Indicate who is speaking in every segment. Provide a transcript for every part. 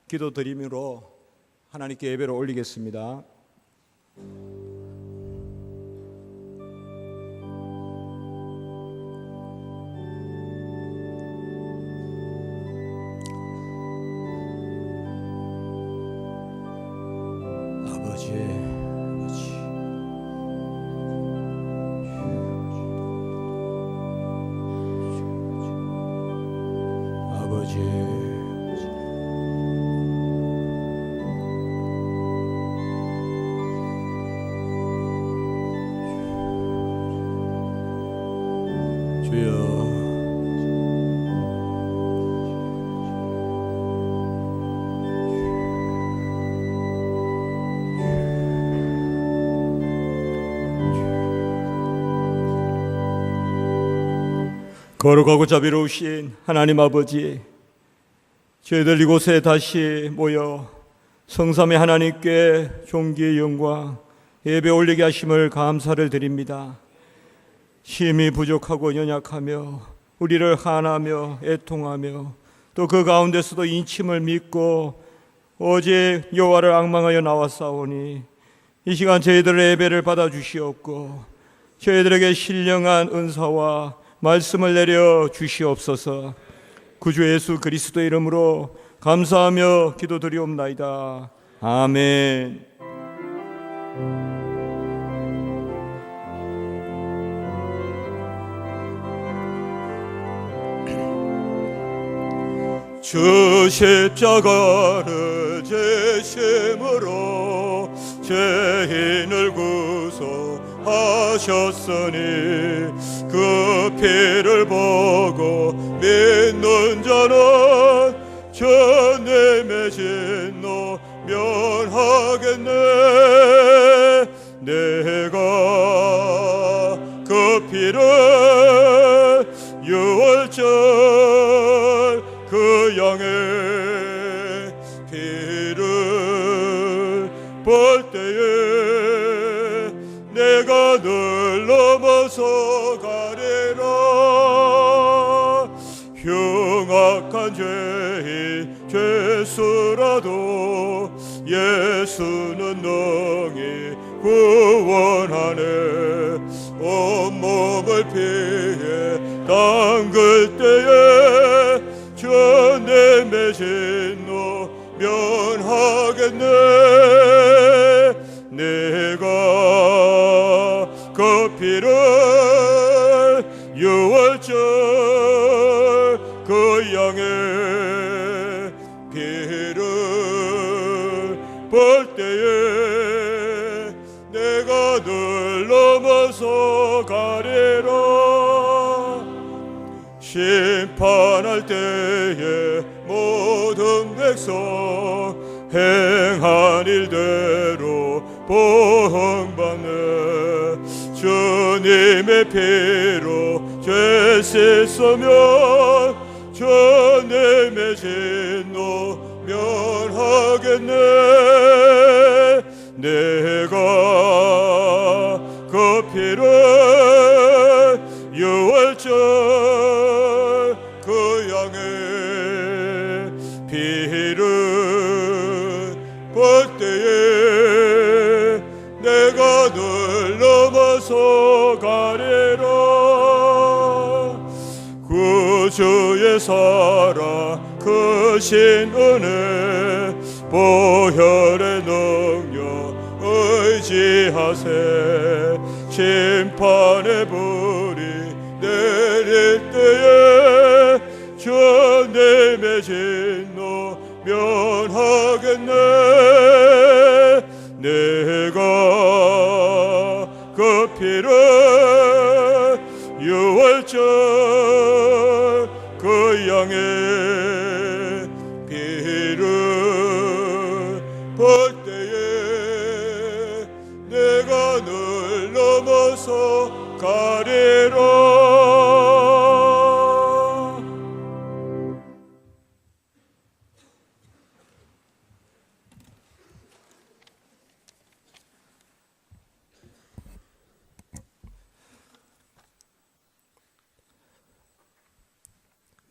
Speaker 1: 기도드림으로 하나님께 예배를 올리겠습니다. 거룩하고 자비로우신 하나님 아버지, 저희들 이곳에 다시 모여 성삼위 하나님께 존귀의 영광 예배 올리게 하심을 감사를 드립니다. 힘이 부족하고 연약하며 우리를 한하며 애통하며 또 그 가운데서도 인침을 믿고 오직 여호와를 앙망하여 나왔사오니 이 시간 저희들의 예배를 받아주시옵고 저희들에게 신령한 은사와 말씀을 내려 주시옵소서. 구주 예수 그리스도의 이름으로 감사하며 기도드리옵나이다. 아멘. 주 십자가를 제심으로 죄인을 구속하셨으니 그 피를 보고 믿는 자는 전에 진노 면하겠네. 내가 그 피를 유월절 그 양의 피를 볼 때에 내가 늘 넘어서 가리라. 흉악한 죄인 죄수라도 예수는 능히 구원하네. 온몸을 피해 담글 때에 전에 맺은 노 면하겠네. 내가 그 피를 유월절 그 양의 피를 볼 때에 내가 늘 넘어서 가리라. 심판할 때에 모든 백성 행한 일대로 보응받네. 주님의 피로 죄 씻으면 전에 맺은 노 면하겠네. 내가 그 피를 유월절 그 양의 피를 볼 때에 내가 늘 넘어서 가리라. 구주의 사랑 크신 은혜 보혈의 능력 의지하세. 심판의 불이 내릴 때에 전에 맺은 노 면하겠네. 내가 그 피를 유월절 그 양의 피를 볼 때에 내가 늘 넘어서 가리라.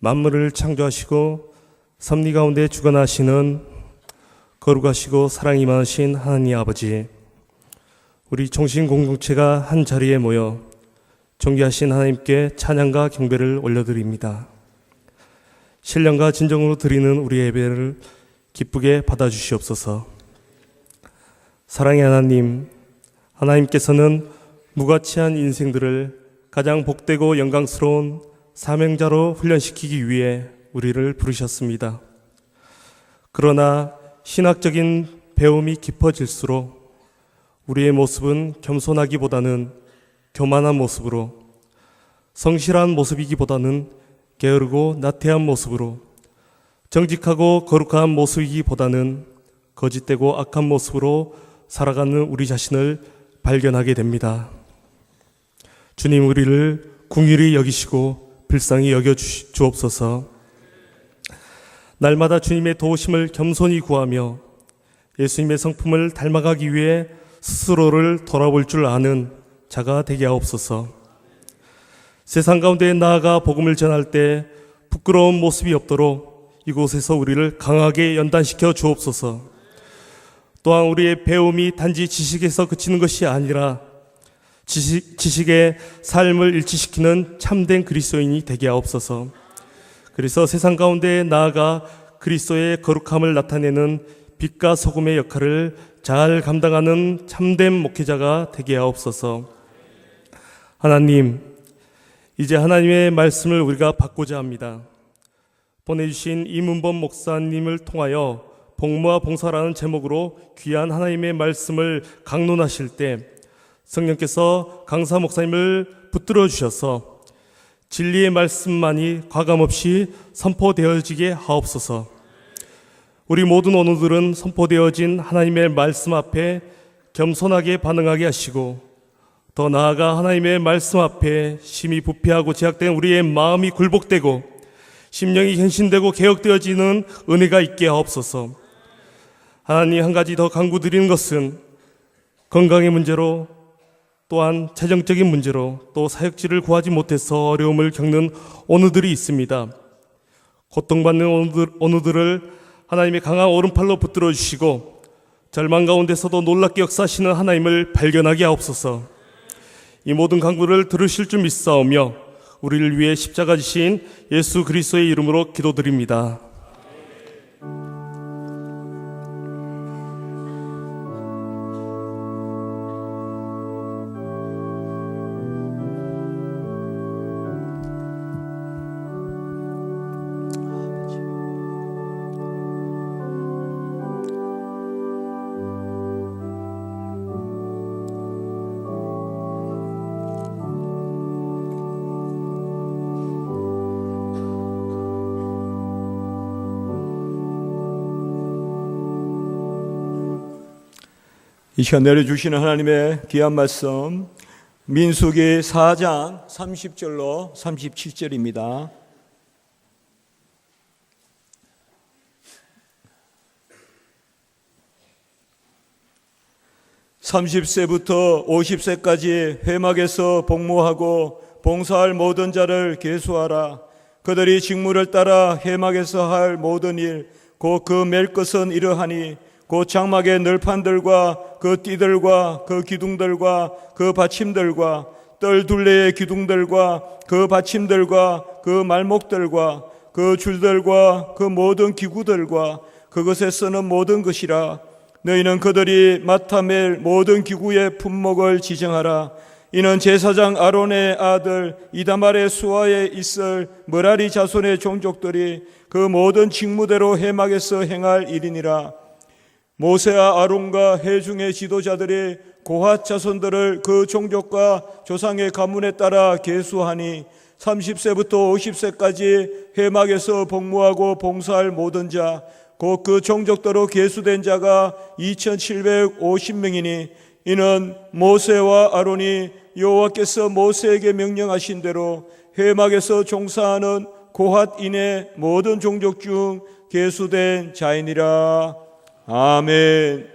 Speaker 2: 만물을 창조하시고 섭리 가운데 주관하시는 거룩하시고 사랑이 많으신 하나님 아버지, 우리 종신 공동체가 한 자리에 모여 존귀하신 하나님께 찬양과 경배를 올려드립니다. 신령과 진정으로 드리는 우리 예배를 기쁘게 받아주시옵소서. 사랑의 하나님, 하나님께서는 무가치한 인생들을 가장 복되고 영광스러운 사명자로 훈련시키기 위해 우리를 부르셨습니다. 그러나 신학적인 배움이 깊어질수록 우리의 모습은 겸손하기보다는 교만한 모습으로, 성실한 모습이기보다는 게으르고 나태한 모습으로, 정직하고 거룩한 모습이기보다는 거짓되고 악한 모습으로 살아가는 우리 자신을 발견하게 됩니다. 주님, 우리를 긍휼히 여기시고 불쌍히 여겨 주옵소서. 날마다 주님의 도우심을 겸손히 구하며 예수님의 성품을 닮아가기 위해 스스로를 돌아볼 줄 아는 자가 되게 하옵소서. 세상 가운데 나아가 복음을 전할 때 부끄러운 모습이 없도록 이곳에서 우리를 강하게 연단시켜 주옵소서. 또한 우리의 배움이 단지 지식에서 그치는 것이 아니라 지식의 삶을 일치시키는 참된 그리스도인이 되게 하옵소서. 그래서 세상 가운데 나아가 그리스도의 거룩함을 나타내는 빛과 소금의 역할을 잘 감당하는 참된 목회자가 되게 하옵소서. 하나님, 이제 하나님의 말씀을 우리가 받고자 합니다. 보내주신 이문범 목사님을 통하여 복무와 봉사라는 제목으로 귀한 하나님의 말씀을 강론하실 때 성령께서 강사 목사님을 붙들어 주셔서 진리의 말씀만이 과감없이 선포되어지게 하옵소서. 우리 모든 오늘들은 선포되어진 하나님의 말씀 앞에 겸손하게 반응하게 하시고, 더 나아가 하나님의 말씀 앞에 심히 부패하고 제약된 우리의 마음이 굴복되고 심령이 현신되고 개혁되어지는 은혜가 있게 하옵소서. 하나님, 한 가지 더 간구드리는 것은 건강의 문제로, 또한 재정적인 문제로, 또 사역지를 구하지 못해서 어려움을 겪는 오늘들이 있습니다. 고통받는 오늘들을 하나님의 강한 오른팔로 붙들어 주시고 절망 가운데서도 놀랍게 역사하시는 하나님을 발견하게 하옵소서. 이 모든 간구를 들으실 줄 믿사오며 우리를 위해 십자가 지신 예수 그리스도의 이름으로 기도드립니다.
Speaker 1: 이 시간 내려주시는 하나님의 귀한 말씀, 민수기 4장 30절로 37절입니다. (30세부터) (50세까지) 회막에서 복무하고 봉사할 모든 자를 계수하라. 그들이 직무를 따라 회막에서 할 모든 일, 곧 그 맬 것은 이러하니, 곧 장막의 널판들과 그 띠들과 그 기둥들과 그 받침들과 뜰 둘레의 기둥들과 그 받침들과 그 말목들과 그 줄들과 그 모든 기구들과 그것에 쓰는 모든 것이라. 너희는 그들이 맡아 맬 모든 기구의 품목을 지정하라. 이는 제사장 아론의 아들 이다말의 수하에 있을 므라리 자손의 종족들이 그 모든 직무대로 회막에서 행할 일이니라. 모세와 아론과 회중의 지도자들이 고핫 자손들을 그 종족과 조상의 가문에 따라 계수하니 30세부터 50세까지 회막에서 복무하고 봉사할 모든 자, 곧 그 종족대로 계수된 자가 2750명이니 이는 모세와 아론이 여호와께서 모세에게 명령하신 대로 회막에서 종사하는 고핫인의 모든 종족 중 계수된 자이니라. 아멘.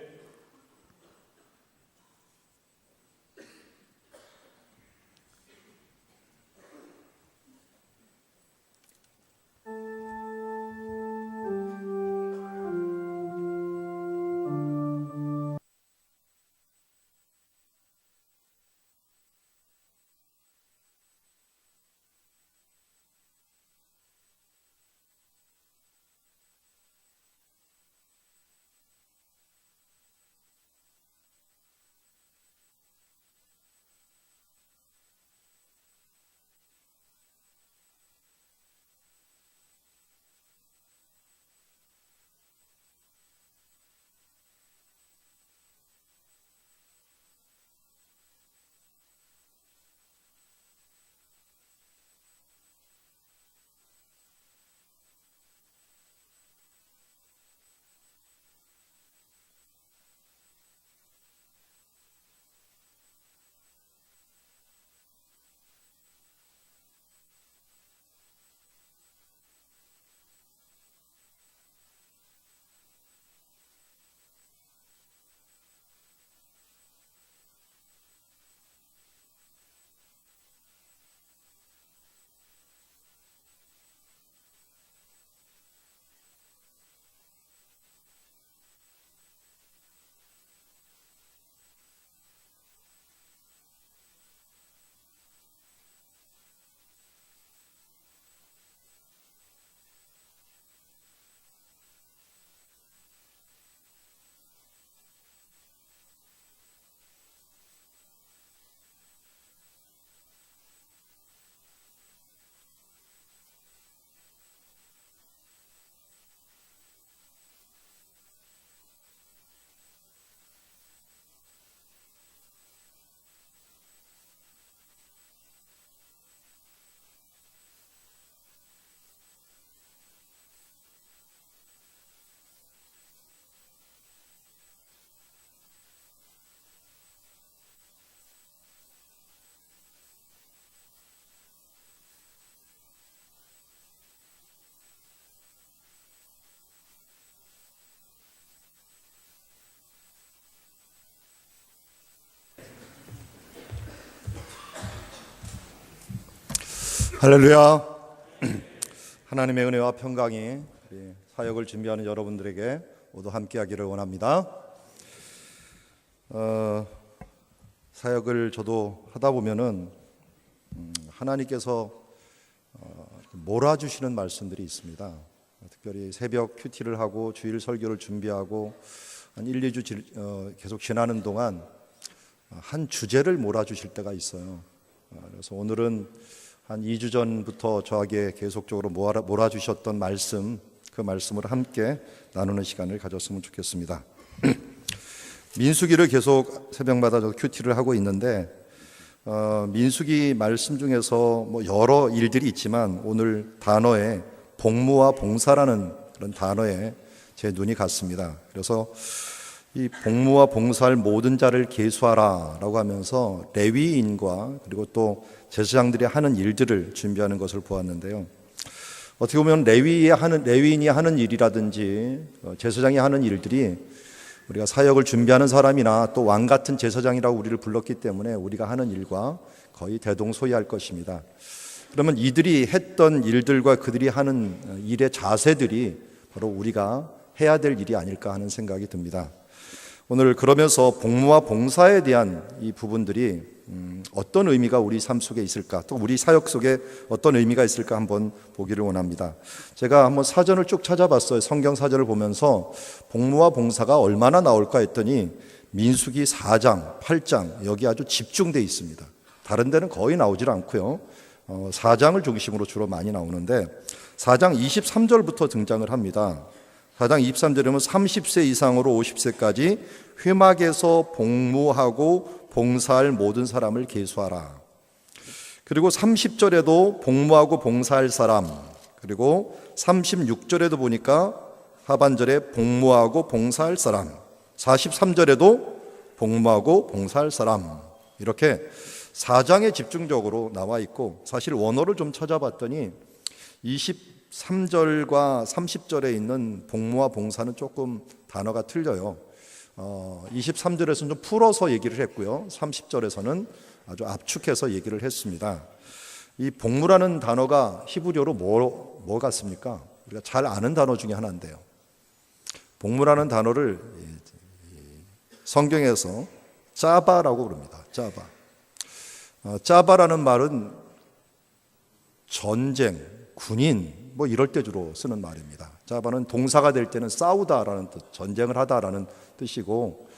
Speaker 3: 할렐루야. 하나님의 은혜와 평강이 우리 사역을 준비하는 여러분들에게 모두 함께하기를 원합니다. 사역을 저도 하다 보면은 하나님께서 몰아주시는 말씀들이 있습니다. 특별히 새벽 큐티를 하고 주일 설교를 준비하고 한 1, 2주 계속 지나는 동안 한 주제를 몰아주실 때가 있어요. 그래서 오늘은 한 2주 전부터 저에게 계속적으로 몰아주셨던 말씀, 그 말씀을 함께 나누는 시간을 가졌으면 좋겠습니다. 민수기를 계속 새벽마다 저 큐티를 하고 있는데 민수기 말씀 중에서 뭐 여러 일들이 있지만 오늘 단어에 복무와 봉사라는 그런 단어에 제 눈이 갔습니다. 그래서 이 복무와 봉사할 모든 자를 계수하라라고 하면서 레위인과 그리고 또 제사장들이 하는 일들을 준비하는 것을 보았는데요. 어떻게 보면 레위인이 하는 일이라든지 제사장이 하는 일들이 우리가 사역을 준비하는 사람이나 또 왕 같은 제사장이라고 우리를 불렀기 때문에 우리가 하는 일과 거의 대동소이할 것입니다. 그러면 이들이 했던 일들과 그들이 하는 일의 자세들이 바로 우리가 해야 될 일이 아닐까 하는 생각이 듭니다. 오늘 그러면서 복무와 봉사에 대한 이 부분들이 어떤 의미가 우리 삶 속에 있을까, 또 우리 사역 속에 어떤 의미가 있을까 한번 보기를 원합니다. 제가 한번 사전을 쭉 찾아봤어요. 성경 사전을 보면서 복무와 봉사가 얼마나 나올까 했더니 민수기 4장, 8장 여기 아주 집중되어 있습니다. 다른 데는 거의 나오질 않고요. 4장을 중심으로 주로 많이 나오는데 4장 23절부터 등장을 합니다. 4장 23절에 보면 30세 이상으로 50세까지 회막에서 복무하고 봉사할 모든 사람을 계수하라. 그리고 30절에도 복무하고 봉사할 사람, 그리고 36절에도 보니까 하반절에 복무하고 봉사할 사람, 43절에도 복무하고 봉사할 사람, 이렇게 4장에 집중적으로 나와 있고, 사실 원어를 좀 찾아봤더니 23절과 30절에 있는 복무와 봉사는 조금 단어가 틀려요. 23절에서는 좀 풀어서 얘기를 했고요. 30절에서는 아주 압축해서 얘기를 했습니다. 이 복무라는 단어가 히브리어로 뭐 같습니까? 우리가 잘 아는 단어 중에 하나인데요. 복무라는 단어를 성경에서 짜바라고 부릅니다. 짜바. 짜바라는 말은 전쟁, 군인 뭐 이럴 때 주로 쓰는 말입니다. 짜바는 동사가 될 때는 싸우다라는 뜻, 전쟁을 하다라는 뜻이고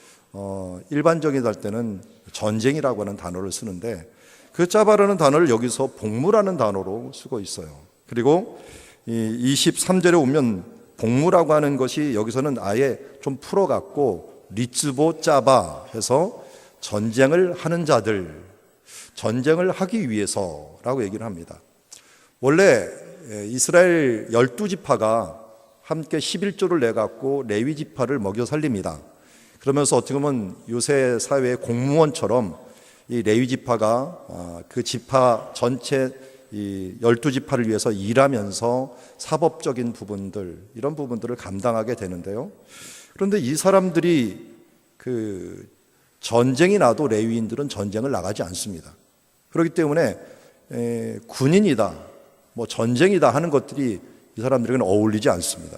Speaker 3: 일반적인 할 때는 전쟁이라고 하는 단어를 쓰는데 그 짜바라는 단어를 여기서 복무라는 단어로 쓰고 있어요. 그리고 23절에 오면 복무라고 하는 것이 여기서는 아예 좀 풀어갖고 리츠보 짜바 해서 전쟁을 하는 자들, 전쟁을 하기 위해서라고 얘기를 합니다. 원래 이스라엘 12지파가 함께 11조를 내갖고 레위 지파를 먹여 살립니다. 그러면서 어떻게 보면 요새 사회의 공무원처럼 이 레위 지파가 그 지파 전체 이 12지파를 위해서 일하면서 사법적인 부분들, 이런 부분들을 감당하게 되는데요. 그런데 이 사람들이 그 전쟁이 나도 레위인들은 전쟁을 나가지 않습니다. 그렇기 때문에 군인이다, 뭐 전쟁이다 하는 것들이 이 사람들에게는 어울리지 않습니다.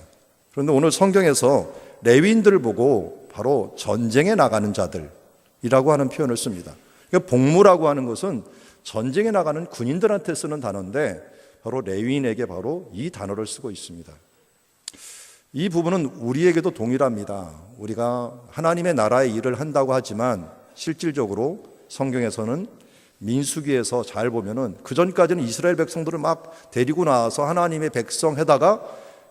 Speaker 3: 그런데 오늘 성경에서 레위인들을 보고 바로 전쟁에 나가는 자들이라고 하는 표현을 씁니다. 그러니까 복무라고 하는 것은 전쟁에 나가는 군인들한테 쓰는 단어인데 바로 레위인에게 바로 이 단어를 쓰고 있습니다. 이 부분은 우리에게도 동일합니다. 우리가 하나님의 나라의 일을 한다고 하지만 실질적으로 성경에서는 민수기에서 잘 보면은 그 전까지는 이스라엘 백성들을 막 데리고 나와서 하나님의 백성 해다가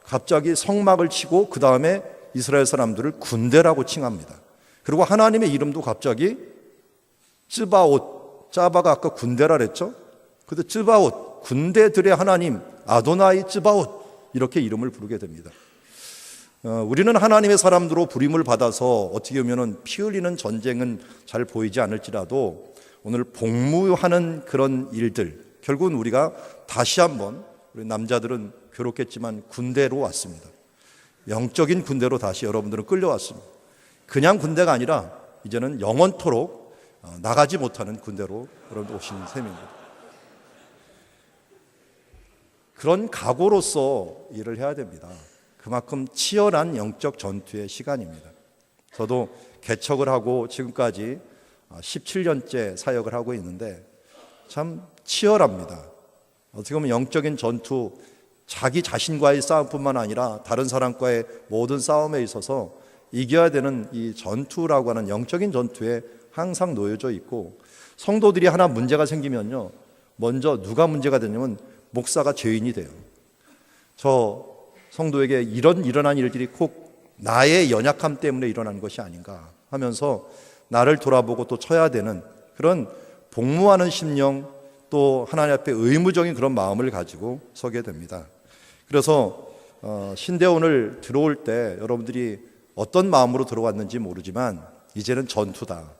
Speaker 3: 갑자기 성막을 치고 그 다음에 이스라엘 사람들을 군대라고 칭합니다. 그리고 하나님의 이름도 갑자기 쯔바옷, 짜바가 아까 군대라 그랬죠? 근데 쯔바옷, 군대들의 하나님 아도나이 쯔바옷 이렇게 이름을 부르게 됩니다. 우리는 하나님의 사람들로 부름을 받아서 어떻게 보면 피 흘리는 전쟁은 잘 보이지 않을지라도 오늘 복무하는 그런 일들, 결국은 우리가 다시 한번 우리 남자들은 괴롭겠지만 군대로 왔습니다. 영적인 군대로 다시 여러분들은 끌려왔습니다. 그냥 군대가 아니라 이제는 영원토록 나가지 못하는 군대로 여러분들 오신 셈입니다. 그런 각오로서 일을 해야 됩니다. 그만큼 치열한 영적 전투의 시간입니다. 저도 개척을 하고 지금까지 17년째 사역을 하고 있는데 참 치열합니다. 어떻게 보면 영적인 전투, 자기 자신과의 싸움뿐만 아니라 다른 사람과의 모든 싸움에 있어서 이겨야 되는 이 전투라고 하는 영적인 전투에 항상 놓여져 있고, 성도들이 하나 문제가 생기면요, 먼저 누가 문제가 되냐면 목사가 죄인이 돼요. 저 성도에게 일어난 일들이 꼭 나의 연약함 때문에 일어난 것이 아닌가 하면서 나를 돌아보고 또 쳐야 되는 그런 복무하는 심령, 또 하나님 앞에 의무적인 그런 마음을 가지고 서게 됩니다. 그래서 신대원을 들어올 때 여러분들이 어떤 마음으로 들어왔는지 모르지만 이제는 전투다.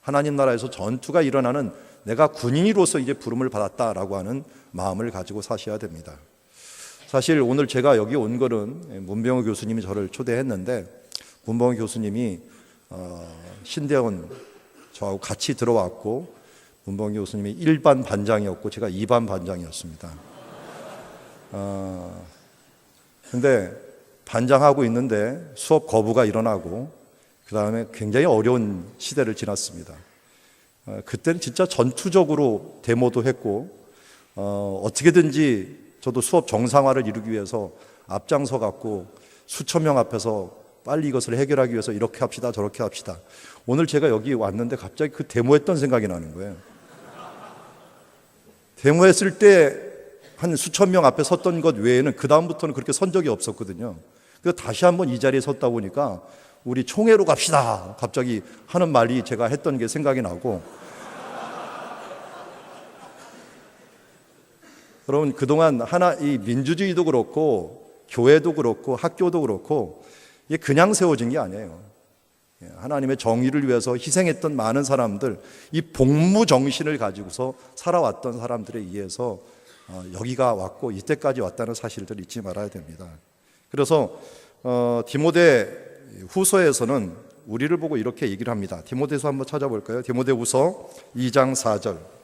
Speaker 3: 하나님 나라에서 전투가 일어나는 내가 군인으로서 이제 부름을 받았다라고 하는 마음을 가지고 사셔야 됩니다. 사실 오늘 제가 여기 온 거는 문병호 교수님이 저를 초대했는데, 문병호 교수님이 신대원 저하고 같이 들어왔고, 문병호 교수님이 1반 반장이었고 제가 2반 반장이었습니다. 근데 반장하고 있는데 수업 거부가 일어나고 그 다음에 굉장히 어려운 시대를 지났습니다. 그때는 진짜 전투적으로 데모도 했고, 어떻게든지 저도 수업 정상화를 이루기 위해서 앞장서 갖고 수천 명 앞에서 빨리 이것을 해결하기 위해서 이렇게 합시다 저렇게 합시다. 오늘 제가 여기 왔는데 갑자기 그 데모했던 생각이 나는 거예요. 데모했을 때 한 수천 명 앞에 섰던 것 외에는 그 다음부터는 그렇게 선 적이 없었거든요. 그래서 다시 한번 이 자리에 섰다 보니까 우리 총회로 갑시다 갑자기 하는 말이 제가 했던 게 생각이 나고, 여러분 그동안 이 민주주의도 그렇고 교회도 그렇고 학교도 그렇고 이게 그냥 세워진 게 아니에요. 하나님의 정의를 위해서 희생했던 많은 사람들, 이 복무 정신을 가지고서 살아왔던 사람들에 의해서 여기가 왔고 이때까지 왔다는 사실들을 잊지 말아야 됩니다. 그래서 디모데 후서에서는 우리를 보고 이렇게 얘기를 합니다. 디모데서 한번 찾아볼까요? 디모데 후서 2장 4절.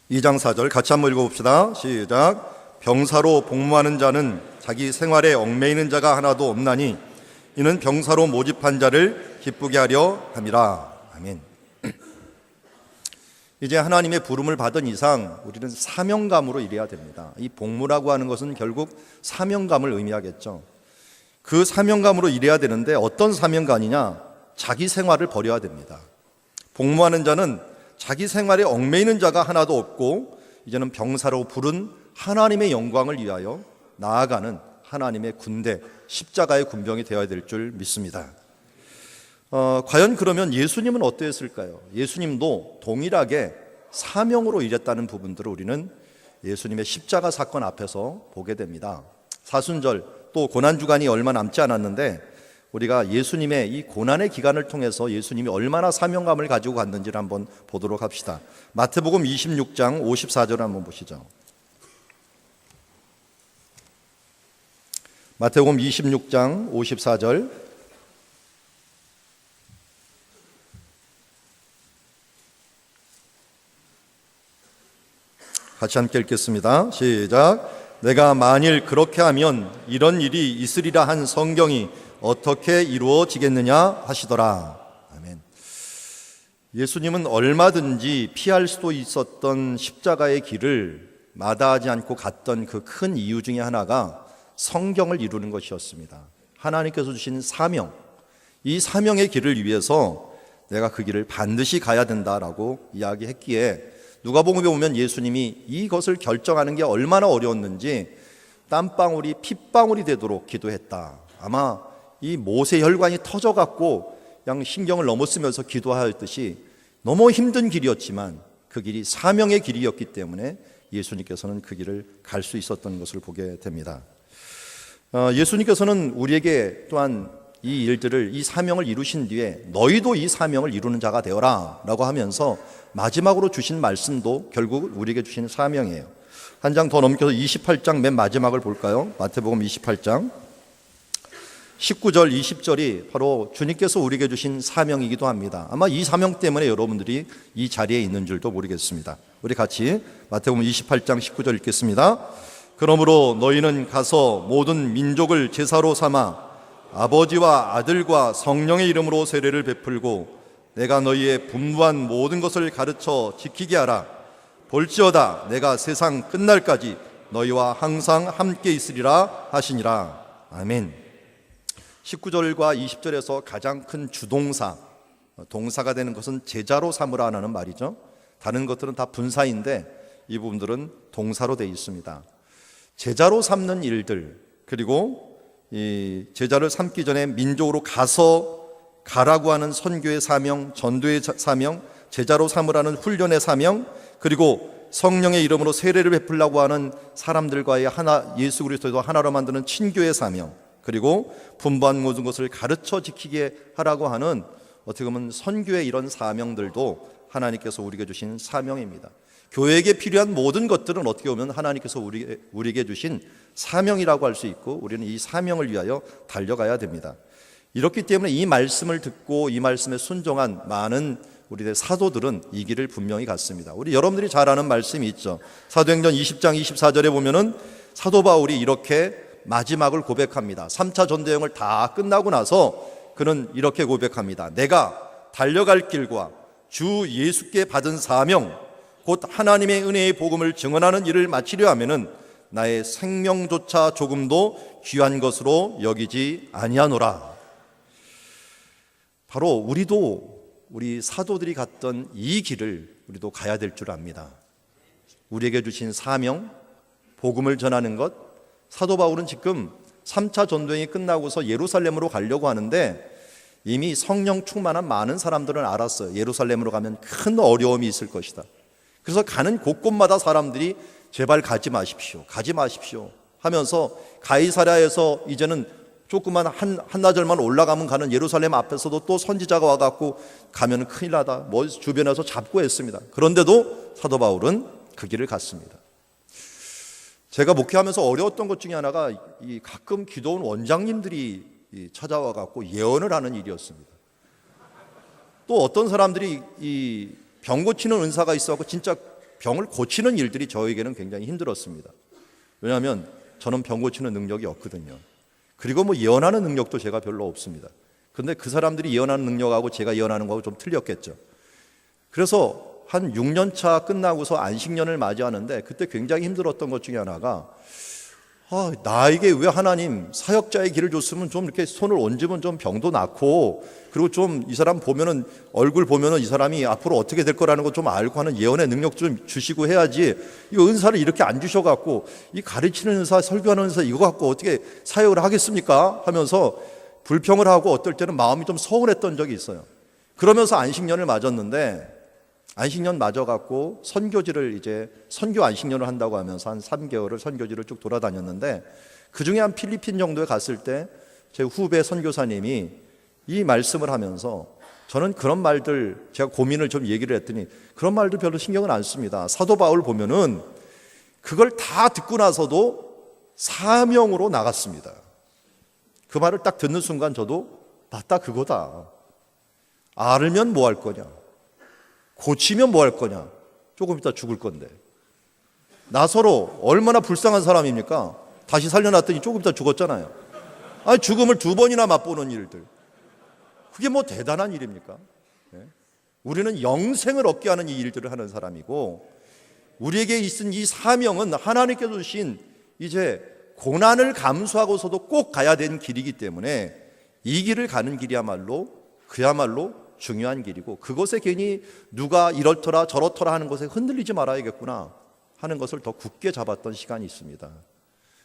Speaker 3: 이 장 4절 같이 한번 읽어봅시다. 시작. 병사로 복무하는 자는 자기 생활에 얽매이는 자가 하나도 없나니 이는 병사로 모집한 자를 기쁘게 하려 함이라. 아멘. 이제 하나님의 부름을 받은 이상 우리는 사명감으로 일해야 됩니다. 이 복무라고 하는 것은 결국 사명감을 의미하겠죠. 그 사명감으로 일해야 되는데 어떤 사명감이냐? 자기 생활을 버려야 됩니다. 복무하는 자는 자기 생활에 얽매이는 자가 하나도 없고 이제는 병사로 부른 하나님의 영광을 위하여 나아가는 하나님의 군대, 십자가의 군병이 되어야 될 줄 믿습니다. 과연 그러면 예수님은 어떠했을까요? 예수님도 동일하게 사명으로 일했다는 부분들을 우리는 예수님의 십자가 사건 앞에서 보게 됩니다. 사순절 또 고난주간이 얼마 남지 않았는데 우리가 예수님의 이 고난의 기간을 통해서 예수님이 얼마나 사명감을 가지고 갔는지를 한번 보도록 합시다. 마태복음 26장 54절 한번 보시죠. 마태복음 26장 54절. 같이 함께 읽겠습니다. 시작. 내가 만일 그렇게 하면 이런 일이 있으리라 한 성경이 어떻게 이루어지겠느냐 하시더라. 아멘. 예수님은 얼마든지 피할 수도 있었던 십자가의 길을 마다하지 않고 갔던 그 큰 이유 중에 하나가 성경을 이루는 것이었습니다. 하나님께서 주신 사명, 이 사명의 길을 위해서 내가 그 길을 반드시 가야 된다라고 이야기했기에 누가복음에 보면 예수님이 이것을 결정하는 게 얼마나 어려웠는지 땀방울이 핏방울이 되도록 기도했다. 아마 이 모세 혈관이 터져갖고 그냥 신경을 넘어쓰면서 기도하였듯이 너무 힘든 길이었지만 그 길이 사명의 길이었기 때문에 예수님께서는 그 길을 갈 수 있었던 것을 보게 됩니다. 예수님께서는 우리에게 또한 이 일들을, 이 사명을 이루신 뒤에 너희도 이 사명을 이루는 자가 되어라 라고 하면서 마지막으로 주신 말씀도 결국 우리에게 주신 사명이에요. 한 장 더 넘겨서 28장 맨 마지막을 볼까요? 마태복음 28장 19절, 20절이 바로 주님께서 우리에게 주신 사명이기도 합니다. 아마 이 사명 때문에 여러분들이 이 자리에 있는 줄도 모르겠습니다. 우리 같이 마태복음 28장 19절 읽겠습니다. 그러므로 너희는 가서 모든 민족을 제사로 삼아 아버지와 아들과 성령의 이름으로 세례를 베풀고 내가 너희의 분부한 모든 것을 가르쳐 지키게 하라. 볼지어다 내가 세상 끝날까지 너희와 항상 함께 있으리라 하시니라. 아멘. 19절과 20절에서 가장 큰 주동사, 동사가 되는 것은 제자로 삼으라는 말이죠. 다른 것들은 다 분사인데 이 부분들은 동사로 되어 있습니다. 제자로 삼는 일들, 그리고 이 제자를 삼기 전에 민족으로 가라고 하는 선교의 사명, 전도의 사명, 제자로 삼으라는 훈련의 사명, 그리고 성령의 이름으로 세례를 베풀라고 하는 사람들과의 하나, 예수 그리스도도 하나로 만드는 친교의 사명, 그리고 분부한 모든 것을 가르쳐 지키게 하라고 하는 어떻게 보면 선교의 이런 사명들도 하나님께서 우리에게 주신 사명입니다. 교회에게 필요한 모든 것들은 어떻게 보면 하나님께서 우리에게 주신 사명이라고 할 수 있고 우리는 이 사명을 위하여 달려가야 됩니다. 이렇기 때문에 이 말씀을 듣고 이 말씀에 순종한 많은 우리의 사도들은 이 길을 분명히 갔습니다. 우리 여러분들이 잘 아는 말씀이 있죠. 사도행전 20장 24절에 보면은 사도 바울이 이렇게 마지막을 고백합니다. 3차 전도여행을 다 끝나고 나서 그는 이렇게 고백합니다. 내가 달려갈 길과 주 예수께 받은 사명 곧 하나님의 은혜의 복음을 증언하는 일을 마치려 하면은 나의 생명조차 조금도 귀한 것으로 여기지 아니하노라. 바로 우리 사도들이 갔던 이 길을 우리도 가야 될 줄 압니다. 우리에게 주신 사명, 복음을 전하는 것. 사도 바울은 지금 3차 전도행이 끝나고서 예루살렘으로 가려고 하는데 이미 성령 충만한 많은 사람들은 알았어요. 예루살렘으로 가면 큰 어려움이 있을 것이다. 그래서 가는 곳곳마다 사람들이 제발 가지 마십시오 하면서 가이사랴에서 이제는 조그만 한나절만 올라가면 가는 예루살렘 앞에서도 또 선지자가 와갖고 가면 큰일 나다 뭐 주변에서 잡고 했습니다. 그런데도 사도 바울은 그 길을 갔습니다. 제가 목회하면서 어려웠던 것 중에 하나가 이 가끔 기도원 원장님들이 찾아와 갖고 예언을 하는 일이었습니다. 또 어떤 사람들이 이 병 고치는 은사가 있어갖고 진짜 병을 고치는 일들이 저에게는 굉장히 힘들었습니다. 왜냐하면 저는 병 고치는 능력이 없거든요. 그리고 뭐 예언하는 능력도 제가 별로 없습니다. 그런데 그 사람들이 예언하는 능력하고 제가 예언하는 거하고 좀 틀렸겠죠. 그래서 한 6년 차 끝나고서 안식년을 맞이하는데 그때 굉장히 힘들었던 것 중에 하나가 나에게 왜 하나님 사역자의 길을 줬으면 좀 이렇게 손을 얹으면 좀 병도 낫고 그리고 좀 이 사람 보면은 얼굴 보면은 이 사람이 앞으로 어떻게 될 거라는 거 좀 알고 하는 예언의 능력 좀 주시고 해야지 이 은사를 이렇게 안 주셔갖고 이 가르치는 은사 설교하는 은사 이거 갖고 어떻게 사역을 하겠습니까 하면서 불평을 하고 어떨 때는 마음이 좀 서운했던 적이 있어요. 그러면서 안식년을 맞았는데 안식년 맞아갖고 선교지를 이제 선교 안식년을 한다고 하면서 한 3개월을 선교지를 쭉 돌아다녔는데 그 중에 한 필리핀 정도에 갔을 때 제 후배 선교사님이 이 말씀을 하면서 저는 그런 말들 제가 고민을 좀 얘기를 했더니 그런 말들 별로 신경을 안 씁니다. 사도 바울 보면은 그걸 다 듣고 나서도 사명으로 나갔습니다. 그 말을 딱 듣는 순간 저도 맞다 그거다. 알면 뭐 할 거냐. 고치면 뭐 할 거냐? 조금 이따 죽을 건데. 나서로 얼마나 불쌍한 사람입니까? 다시 살려놨더니 조금 이따 죽었잖아요. 아니 죽음을 2번이나 맛보는 일들. 그게 뭐 대단한 일입니까? 우리는 영생을 얻게 하는 이 일들을 하는 사람이고 우리에게 있은 이 사명은 하나님께서 주신 이제 고난을 감수하고서도 꼭 가야 되는 길이기 때문에 이 길을 가는 길이야말로 그야말로 중요한 길이고 그것에 괜히 누가 이렇더라 저렇더라 하는 것에 흔들리지 말아야겠구나 하는 것을 더 굳게 잡았던 시간이 있습니다.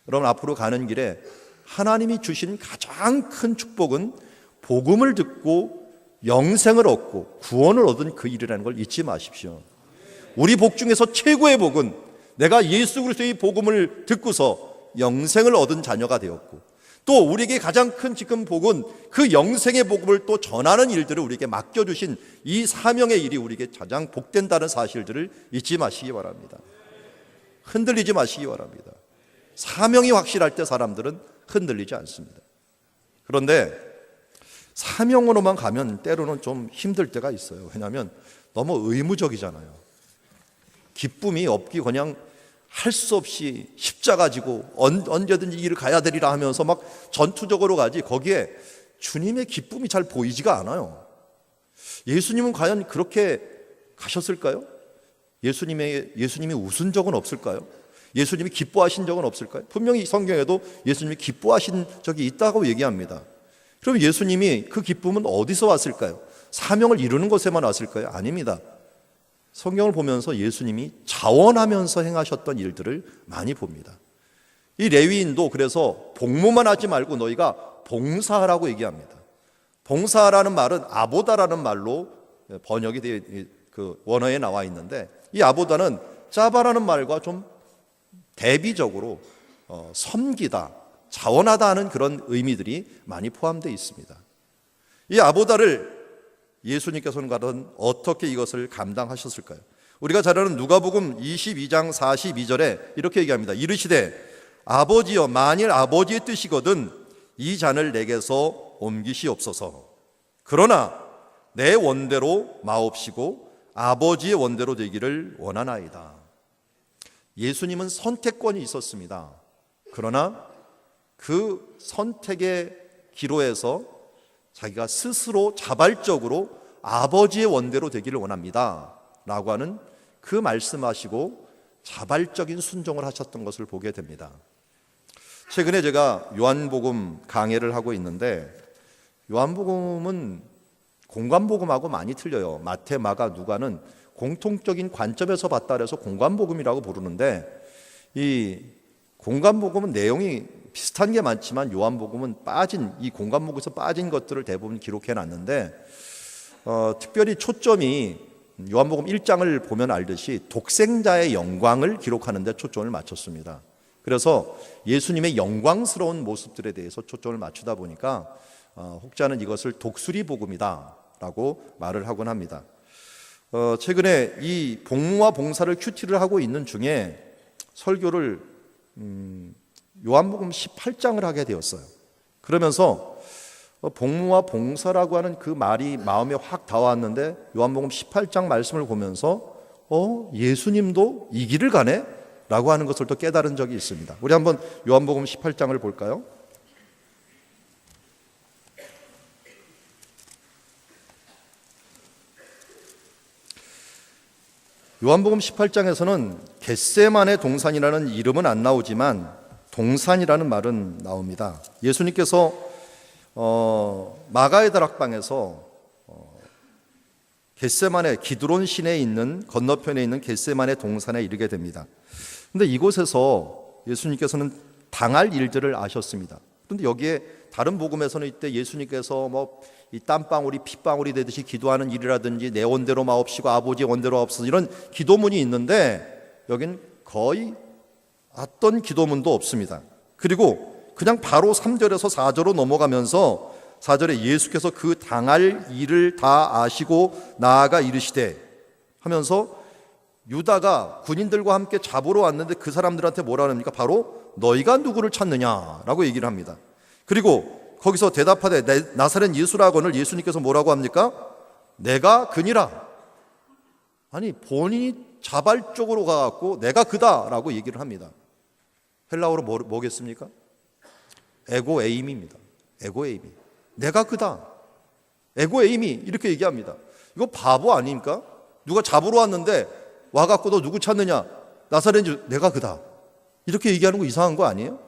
Speaker 3: 여러분 앞으로 가는 길에 하나님이 주신 가장 큰 축복은 복음을 듣고 영생을 얻고 구원을 얻은 그 일이라는 걸 잊지 마십시오. 우리 복 중에서 최고의 복은 내가 예수 그리스도의 복음을 듣고서 영생을 얻은 자녀가 되었고 또 우리에게 가장 큰 지금 복은 그 영생의 복음을 또 전하는 일들을 우리에게 맡겨주신 이 사명의 일이 우리에게 가장 복된다는 사실들을 잊지 마시기 바랍니다. 흔들리지 마시기 바랍니다. 사명이 확실할 때 사람들은 흔들리지 않습니다. 그런데 사명으로만 가면 때로는 좀 힘들 때가 있어요. 왜냐하면 너무 의무적이잖아요. 기쁨이 없기 그냥 할 수 없이 십자가 지고 언제든지 이 길을 가야 되리라 하면서 막 전투적으로 가지, 거기에 주님의 기쁨이 잘 보이지가 않아요. 예수님은 과연 그렇게 가셨을까요? 예수님이 웃은 적은 없을까요? 예수님이 기뻐하신 적은 없을까요? 분명히 성경에도 예수님이 기뻐하신 적이 있다고 얘기합니다. 그럼 예수님이 그 기쁨은 어디서 왔을까요? 사명을 이루는 것에만 왔을까요? 아닙니다. 성경을 보면서 예수님이 자원하면서 행하셨던 일들을 많이 봅니다. 이 레위인도 그래서 복무만 하지 말고 너희가 봉사하라고 얘기합니다. 봉사라는 말은 아보다라는 말로 번역이 되어 그 원어에 나와 있는데, 이 아보다는 짜바라는 말과 좀 대비적으로 섬기다, 자원하다 하는 그런 의미들이 많이 포함되어 있습니다. 이 아보다를 예수님께서는 과연 어떻게 이것을 감당하셨을까요? 우리가 잘 아는 누가복음 22장 42절에 이렇게 얘기합니다. 이르시되 아버지여, 만일 아버지의 뜻이거든 이 잔을 내게서 옮기시옵소서. 그러나 내 원대로 마옵시고 아버지의 원대로 되기를 원하나이다. 예수님은 선택권이 있었습니다. 그러나 그 선택의 기로에서 자기가 스스로 자발적으로 아버지의 원대로 되기를 원합니다 라고 하는 그 말씀하시고 자발적인 순종을 하셨던 것을 보게 됩니다. 최근에 제가 요한복음 강해를 하고 있는데, 요한복음은 공관복음하고 많이 틀려요. 마태, 마가, 누가는 공통적인 관점에서 봤다 그래서 공관복음이라고 부르는데, 이 공관복음은 내용이 비슷한 게 많지만 요한복음은 이 공관복음에서 빠진 것들을 대부분 기록해 놨는데, 특별히 초점이 요한복음 1장을 보면 알듯이 독생자의 영광을 기록하는 데 초점을 맞췄습니다. 그래서 예수님의 영광스러운 모습들에 대해서 초점을 맞추다 보니까 혹자는 이것을 독수리 복음이다 라고 말을 하곤 합니다. 최근에 이 복무와 봉사를 큐티를 하고 있는 중에 설교를 요한복음 18장을 하게 되었어요. 그러면서 복무와 봉사라고 하는 그 말이 마음에 확 닿아왔는데, 요한복음 18장 말씀을 보면서 예수님도 이 길을 가네? 라고 하는 것을 또 깨달은 적이 있습니다. 우리 한번 요한복음 18장을 볼까요? 요한복음 18장에서는 겟세마네 동산이라는 이름은 안 나오지만 동산이라는 말은 나옵니다. 예수님께서 마가의 다락방에서 겟세마네, 기드론 시내에 있는 건너편에 있는 겟세마네 동산에 이르게 됩니다. 그런데 이곳에서 예수님께서는 당할 일들을 아셨습니다. 그런데 여기에 다른 복음에서는 이때 예수님께서 이 땀방울이 핏방울이 되듯이 기도하는 일이라든지 내 원대로 마옵시고 아버지의 원대로 하옵소서, 이런 기도문이 있는데 여긴 거의 어떤 기도문도 없습니다. 그리고 그냥 바로 3절에서 4절로 넘어가면서 4절에 예수께서 그 당할 일을 다 아시고 나아가 이르시되 하면서 유다가 군인들과 함께 잡으러 왔는데 그 사람들한테 뭐라 합니까? 바로 너희가 누구를 찾느냐라고 얘기를 합니다. 그리고 거기서 대답하되 나사렛 예수라거늘 예수님께서 뭐라고 합니까? 내가 그니라. 아니, 본인이 자발적으로 가갖고 내가 그다라고 얘기를 합니다. 헬라어로 뭐겠습니까? 에고에임입니다. 에고에임이. 내가 그다. 에고에임이 이렇게 얘기합니다. 이거 바보 아닙니까? 누가 잡으러 왔는데 와갖고 너 누구 찾느냐? 나사렛 내가 그다. 이렇게 얘기하는 거 이상한 거 아니에요?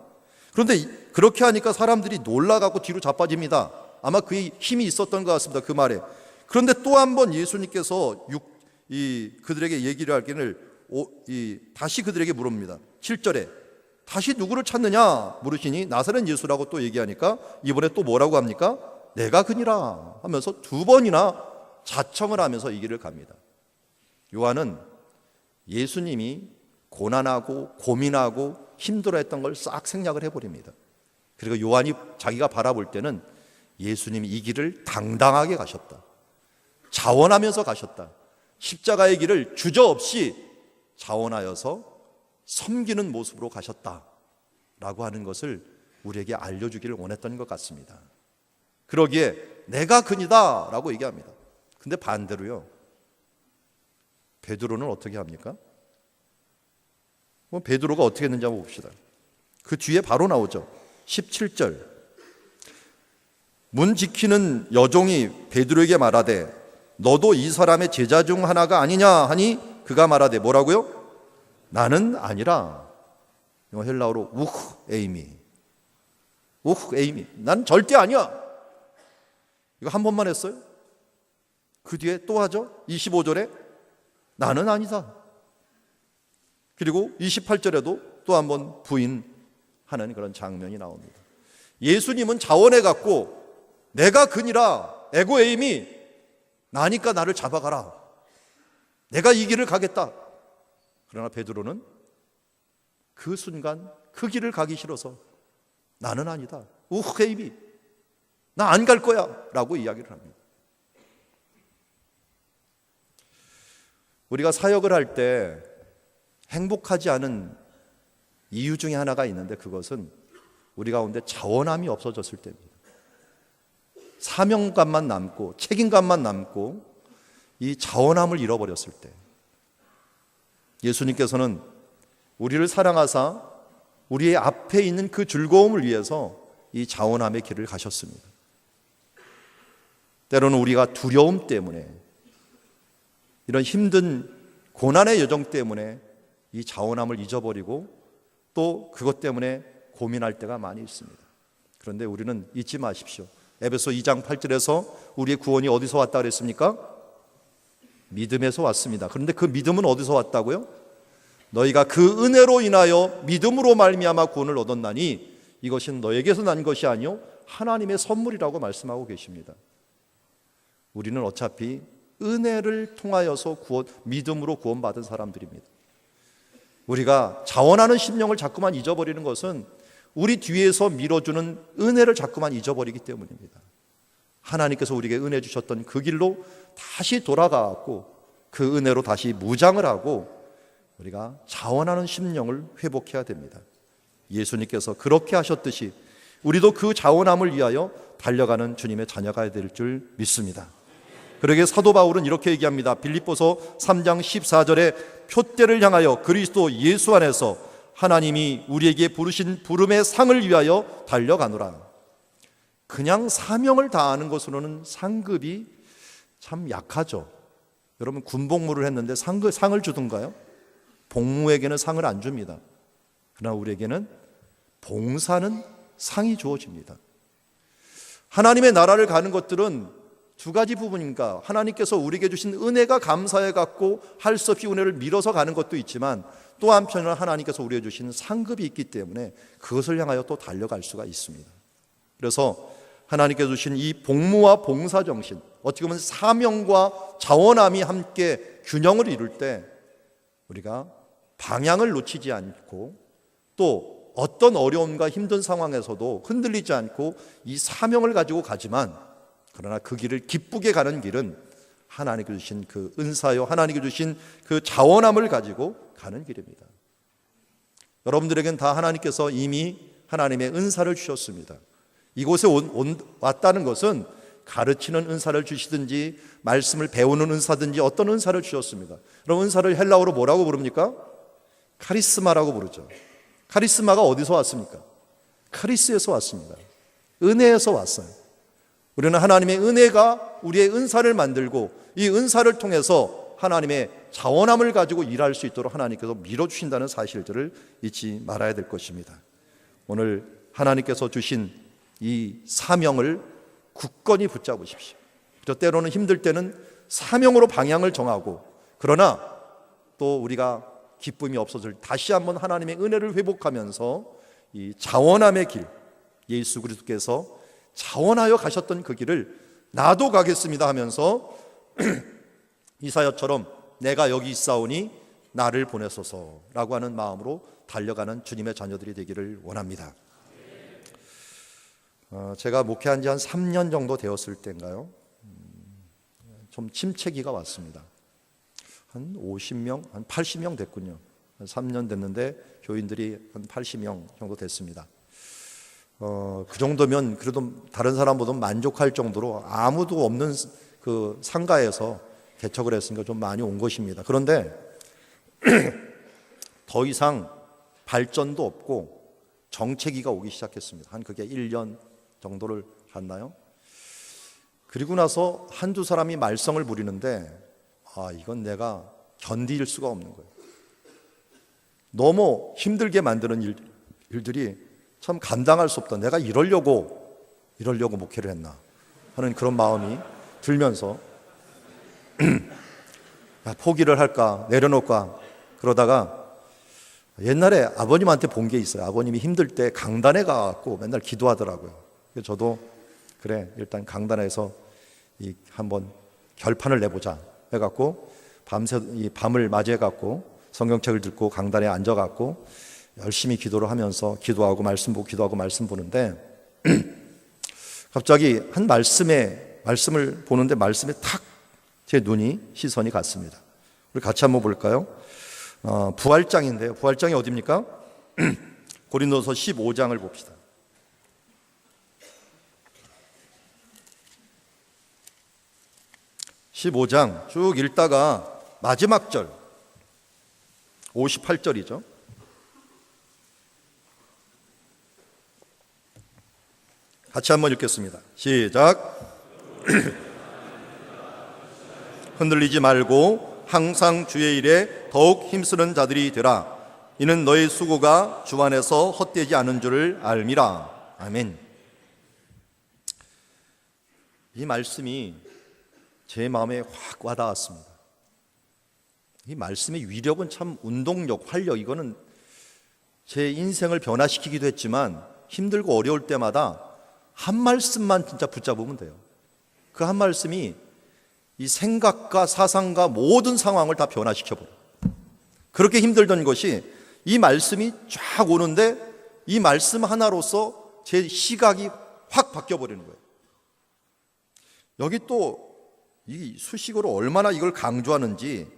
Speaker 3: 그런데 그렇게 하니까 사람들이 놀라갖고 뒤로 자빠집니다. 아마 그 힘이 있었던 것 같습니다. 그 말에. 그런데 또 한 번 예수님께서 그들에게 얘기를 하기를 다시 그들에게 물읍니다. 7절에 다시 누구를 찾느냐 물으시니 나사렛 예수라고 또 얘기하니까 이번에 또 뭐라고 합니까? 내가 그니라 하면서 두 번이나 자청을 하면서 이 길을 갑니다. 요한은 예수님이 고난하고 고민하고 힘들어했던 걸 싹 생략을 해버립니다. 그리고 요한이 자기가 바라볼 때는 예수님이 이 길을 당당하게 가셨다. 자원하면서 가셨다. 십자가의 길을 주저없이 자원하여서 섬기는 모습으로 가셨다라고 하는 것을 우리에게 알려주기를 원했던 것 같습니다. 그러기에 내가 그니다 라고 얘기합니다. 근데 반대로요, 베드로는 어떻게 합니까? 베드로가 어떻게 했는지 한번 봅시다. 그 뒤에 바로 나오죠. 17절. 문 지키는 여종이 베드로에게 말하되 너도 이 사람의 제자 중 하나가 아니냐 하니 그가 말하되 뭐라고요? 나는 아니라. 이거 헬라어로 에이미. 에이미. 난 절대 아니야. 이거 한 번만 했어요. 그 뒤에 또 하죠. 25절에 나는 아니다. 그리고 28절에도 또 한 번 부인하는 그런 장면이 나옵니다. 예수님은 자원해 갖고 내가 그니라, 에고 에이미, 나니까 나를 잡아가라, 내가 이 길을 가겠다. 그러나 베드로는 그 순간 그 길을 가기 싫어서 나는 아니다, 에이미, 나 안 갈 거야 라고 이야기를 합니다. 우리가 사역을 할 때 행복하지 않은 이유 중에 하나가 있는데 그것은 우리 가운데 자원함이 없어졌을 때입니다. 사명감만 남고 책임감만 남고 이 자원함을 잃어버렸을 때, 예수님께서는 우리를 사랑하사 우리의 앞에 있는 그 즐거움을 위해서 이 자원함의 길을 가셨습니다. 때로는 우리가 두려움 때문에, 이런 힘든 고난의 여정 때문에 이 자원함을 잊어버리고 또 그것 때문에 고민할 때가 많이 있습니다. 그런데 우리는 잊지 마십시오. 에베소 2장 8절에서 우리의 구원이 어디서 왔다 그랬습니까? 믿음에서 왔습니다. 그런데 그 믿음은 어디서 왔다고요? 너희가 그 은혜로 인하여 믿음으로 말미암아 구원을 얻었나니 이것은 너에게서 난 것이 아니요 하나님의 선물이라고 말씀하고 계십니다. 우리는 어차피 은혜를 통하여서 믿음으로 구원받은 사람들입니다. 우리가 자원하는 심령을 자꾸만 잊어버리는 것은 우리 뒤에서 밀어주는 은혜를 자꾸만 잊어버리기 때문입니다. 하나님께서 우리에게 은혜 주셨던 그 길로 다시 돌아가고 그 은혜로 다시 무장을 하고 우리가 자원하는 심령을 회복해야 됩니다. 예수님께서 그렇게 하셨듯이 우리도 그 자원함을 위하여 달려가는 주님의 자녀가 될 줄 믿습니다. 그러기에 사도 바울은 이렇게 얘기합니다. 빌립보서 3장 14절에 표대를 향하여 그리스도 예수 안에서 하나님이 우리에게 부르신 부름의 상을 위하여 달려가노라. 그냥 사명을 다하는 것으로는 상급이 참 약하죠. 여러분 군복무를 했는데 상을 주던가요? 복무에게는 상을 안 줍니다. 그러나 우리에게는 봉사는 상이 주어집니다. 하나님의 나라를 가는 것들은 두 가지 부분입니다. 하나님께서 우리에게 주신 은혜가 감사해 갖고 할 수 없이 은혜를 밀어서 가는 것도 있지만 또 한편으로는 하나님께서 우리에게 주신 상급이 있기 때문에 그것을 향하여 또 달려갈 수가 있습니다. 그래서 하나님께서 주신 이 복무와 봉사 정신, 어떻게 보면 사명과 자원함이 함께 균형을 이룰 때 우리가 방향을 놓치지 않고 또 어떤 어려움과 힘든 상황에서도 흔들리지 않고 이 사명을 가지고 가지만, 그러나 그 길을 기쁘게 가는 길은 하나님께 주신 그 은사요, 하나님께 주신 그 자원함을 가지고 가는 길입니다. 여러분들에겐 다 하나님께서 이미 하나님의 은사를 주셨습니다. 이곳에 왔다는 것은 가르치는 은사를 주시든지 말씀을 배우는 은사든지 어떤 은사를 주셨습니다. 그럼 은사를 헬라어로 뭐라고 부릅니까? 카리스마라고 부르죠. 카리스마가 어디서 왔습니까? 카리스에서 왔습니다. 은혜에서 왔어요. 우리는 하나님의 은혜가 우리의 은사를 만들고 이 은사를 통해서 하나님의 자원함을 가지고 일할 수 있도록 하나님께서 밀어주신다는 사실들을 잊지 말아야 될 것입니다. 오늘 하나님께서 주신 이 사명을 굳건히 붙잡으십시오. 때로는 힘들 때는 사명으로 방향을 정하고, 그러나 또 우리가 기쁨이 없어질 다시 한번 하나님의 은혜를 회복하면서 이 자원함의 길, 예수 그리스도께서 자원하여 가셨던 그 길을 나도 가겠습니다 하면서 이사야처럼 내가 여기 있사오니 나를 보내소서라고 하는 마음으로 달려가는 주님의 자녀들이 되기를 원합니다. 제가 목회한 지 한 3년 정도 되었을 때인가요? 좀 침체기가 왔습니다. 한 50명, 한 80명 됐군요. 한 3년 됐는데 교인들이 한 80명 정도 됐습니다. 그 정도면 그래도 다른 사람보다 만족할 정도로 아무도 없는 그 상가에서 개척을 했으니까 좀 많이 온 것입니다. 그런데 더 이상 발전도 없고 정체기가 오기 시작했습니다. 한 그게 1년 정도를 갔나요? 그리고 나서 한두 사람이 말썽을 부리는데 이건 내가 견딜 수가 없는 거예요. 너무 힘들게 만드는 일들이 참 감당할 수 없다. 내가 이러려고 목회를 했나 하는 그런 마음이 들면서 포기를 할까 내려놓을까 그러다가 옛날에 아버님한테 본 게 있어요. 아버님이 힘들 때 강단에 가갖고 맨날 기도하더라고요. 그래서 저도 그래 일단 강단에서 한번 결판을 내보자 해갖고 밤을 맞이해갖고 성경책을 듣고 강단에 앉아갖고 열심히 기도를 하면서 기도하고 말씀 보고 기도하고 말씀 보는데 갑자기 한 말씀을 보는데 말씀에 탁 제 시선이 갔습니다. 우리 같이 한번 볼까요? 부활장인데요. 부활장이 어디입니까? 고린도서 15장을 봅시다. 15장 쭉 읽다가 마지막 절 58절이죠. 같이 한번 읽겠습니다. 시작. 흔들리지 말고 항상 주의 일에 더욱 힘쓰는 자들이 되라. 이는 너의 수고가 주 안에서 헛되지 않은 줄을 알미라. 아멘. 이 말씀이 제 마음에 확 와닿았습니다. 이 말씀의 위력은 참 운동력, 활력, 이거는 제 인생을 변화시키기도 했지만 힘들고 어려울 때마다 한 말씀만 진짜 붙잡으면 돼요. 그 한 말씀이 이 생각과 사상과 모든 상황을 다 변화시켜버려요. 그렇게 힘들던 것이 이 말씀이 쫙 오는데 이 말씀 하나로서 제 시각이 확 바뀌어버리는 거예요. 여기 또 이 수식어로 얼마나 이걸 강조하는지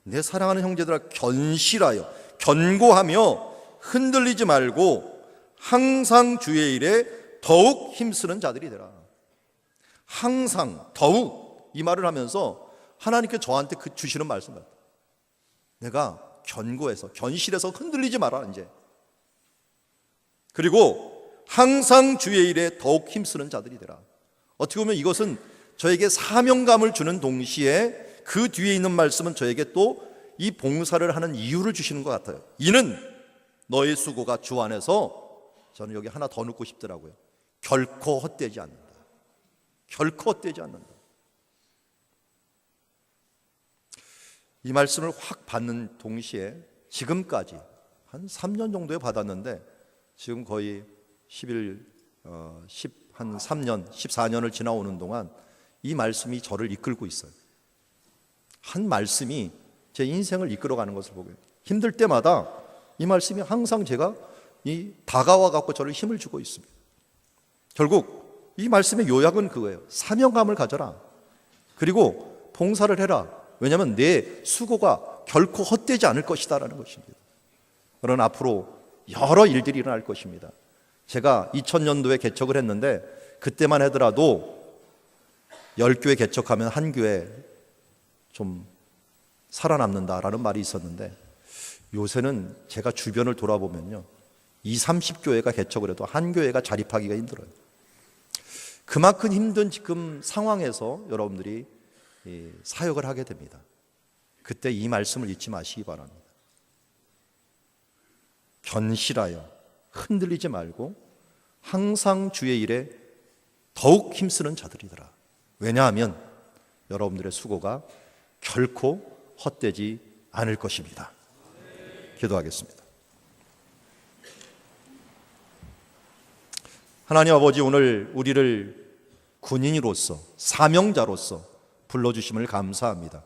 Speaker 3: 내 사랑하는 형제들아 견실하여 견고하며 흔들리지 말고 항상 주의 일에 더욱 힘쓰는 자들이 되라. 항상 더욱 이 말을 하면서 하나님께 저한테 주시는 말씀 같아요. 내가 견고해서 견실해서 흔들리지 마라 이제. 그리고 항상 주의 일에 더욱 힘쓰는 자들이 되라. 어떻게 보면 이것은 저에게 사명감을 주는 동시에 그 뒤에 있는 말씀은 저에게 또 이 봉사를 하는 이유를 주시는 것 같아요. 이는 너의 수고가 주 안에서, 저는 여기 하나 더 넣고 싶더라고요. 결코 헛되지 않는다. 결코 헛되지 않는다. 이 말씀을 확 받는 동시에 지금까지 한 3년 정도에 받았는데 지금 거의 3년, 14년을 지나오는 동안 이 말씀이 저를 이끌고 있어요. 한 말씀이 제 인생을 이끌어가는 것을 보고 힘들 때마다 이 말씀이 항상 제가 다가와 갖고 저를 힘을 주고 있습니다. 결국 이 말씀의 요약은 그거예요. 사명감을 가져라. 그리고 봉사를 해라. 왜냐하면 내 수고가 결코 헛되지 않을 것이다라는 것입니다. 그러나 앞으로 여러 일들이 일어날 것입니다. 제가 2000년도에 개척을 했는데 그때만 하더라도 10교회 개척하면 한 교회 좀 살아남는다라는 말이 있었는데 요새는 제가 주변을 돌아보면요 20, 30교회가 개척을 해도 한 교회가 자립하기가 힘들어요. 그만큼 힘든 지금 상황에서 여러분들이 사역을 하게 됩니다. 그때 이 말씀을 잊지 마시기 바랍니다. 견실하여 흔들리지 말고 항상 주의 일에 더욱 힘쓰는 자들이더라. 왜냐하면 여러분들의 수고가 결코 헛되지 않을 것입니다. 기도하겠습니다. 하나님 아버지, 오늘 우리를 군인으로서 사명자로서 불러주심을 감사합니다.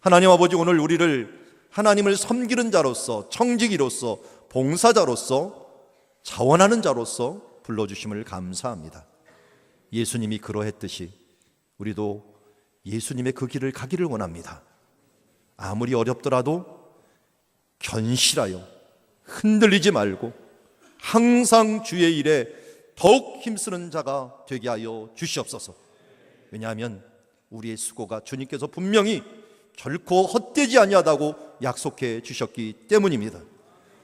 Speaker 3: 하나님 아버지, 오늘 우리를 하나님을 섬기는 자로서 청지기로서 봉사자로서 자원하는 자로서 불러주심을 감사합니다. 예수님이 그러했듯이 우리도 예수님의 그 길을 가기를 원합니다. 아무리 어렵더라도 견실하여 흔들리지 말고 항상 주의 일에 더욱 힘쓰는 자가 되게 하여 주시옵소서. 왜냐하면 우리의 수고가 주님께서 분명히 결코 헛되지 아니하다고 약속해 주셨기 때문입니다.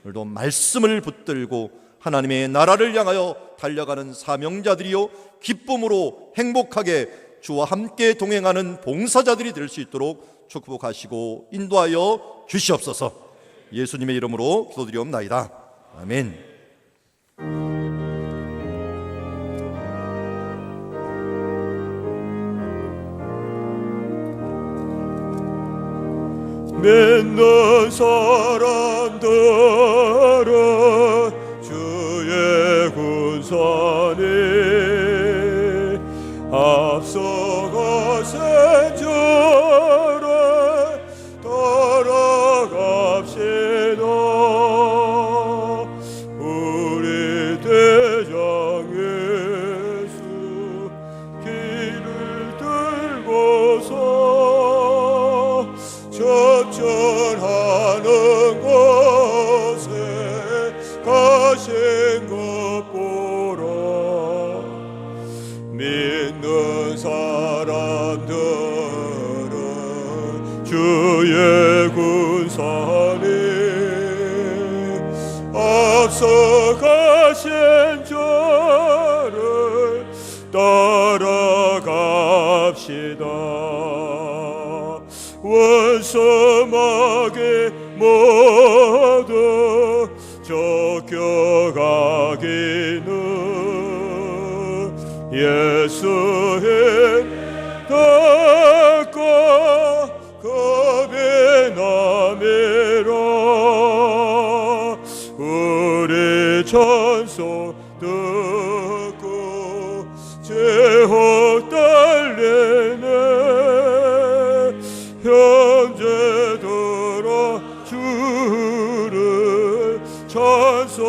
Speaker 3: 오늘도 말씀을 붙들고 하나님의 나라를 향하여 달려가는 사명자들이요, 기쁨으로 행복하게 주와 함께 동행하는 봉사자들이 될 수 있도록 축복하시고 인도하여 주시옵소서. 예수님의 이름으로 기도드리옵나이다. 아멘.
Speaker 1: 믿는 사람들은 주의 군사니 앞서가신 주를 따라갑시다. 우리 대장 예수 길을 들고서 전하는 곳에 가신 것 보라. 믿는 사람들은 주의 군사니 앞서 가신 저를 따라갑시다. 원수마귀 모두 쫓겨가기는 예수의 닫고 겁이 남이라. 우리 찬송 듣고 제호 달리네. 현재 들어 주를 찬송합시다.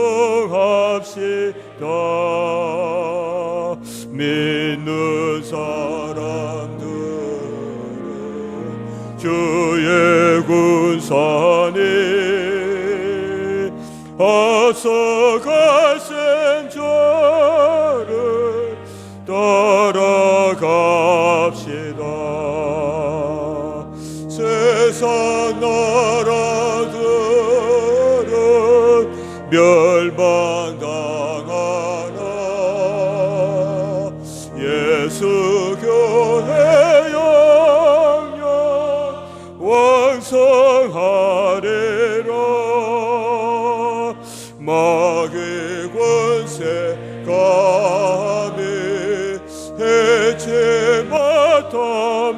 Speaker 1: 믿는 사람들은 주의 군사니 앞서 가신 저를 따라갑시다. 세상 나라들은 멸망당하나 예수 교회 영영 왕성하리라. 마귀 권세 감히 해치 못하면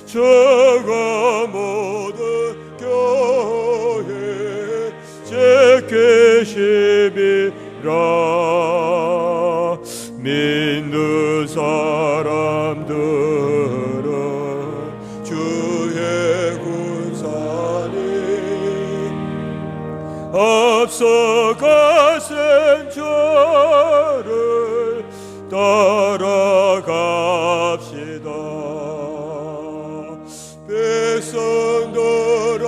Speaker 1: 저가 모든 교회 지키심이라. 믿는 사람들은 주의 군사니 앞서 가신 저를 따라갑시다. 백성들아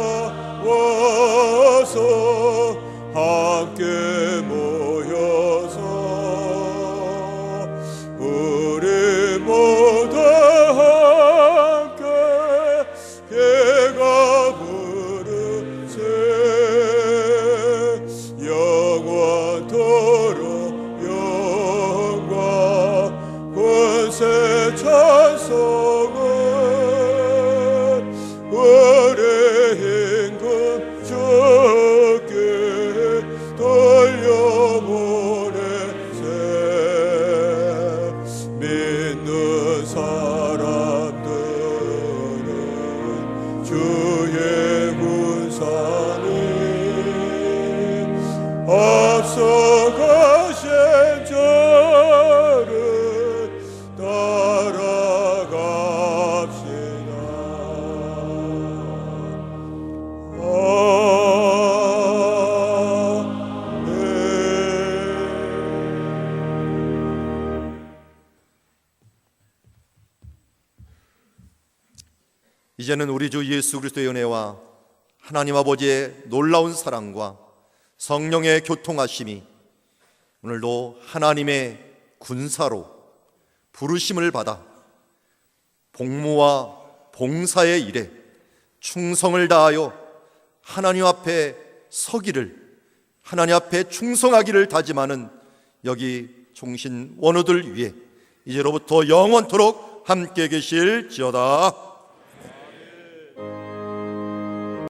Speaker 1: 와서 함께 모여서 우리 모두 함께 예가 부르세. 영원토록 영광 권세 찬송은 우리 임금 주께 돌려보내세. 믿는 사람들은 주의 군사니 앞서 가신 저를 따라갑시다.
Speaker 3: 이제는 우리 주 예수 그리스도의 은혜와 하나님 아버지의 놀라운 사랑과 성령의 교통하심이 오늘도 하나님의 군사로 부르심을 받아 복무와 봉사의 일에 충성을 다하여 하나님 앞에 서기를, 하나님 앞에 충성하기를 다짐하는 여기 종신 원우들 위해 이제로부터 영원토록 함께 계실지어다.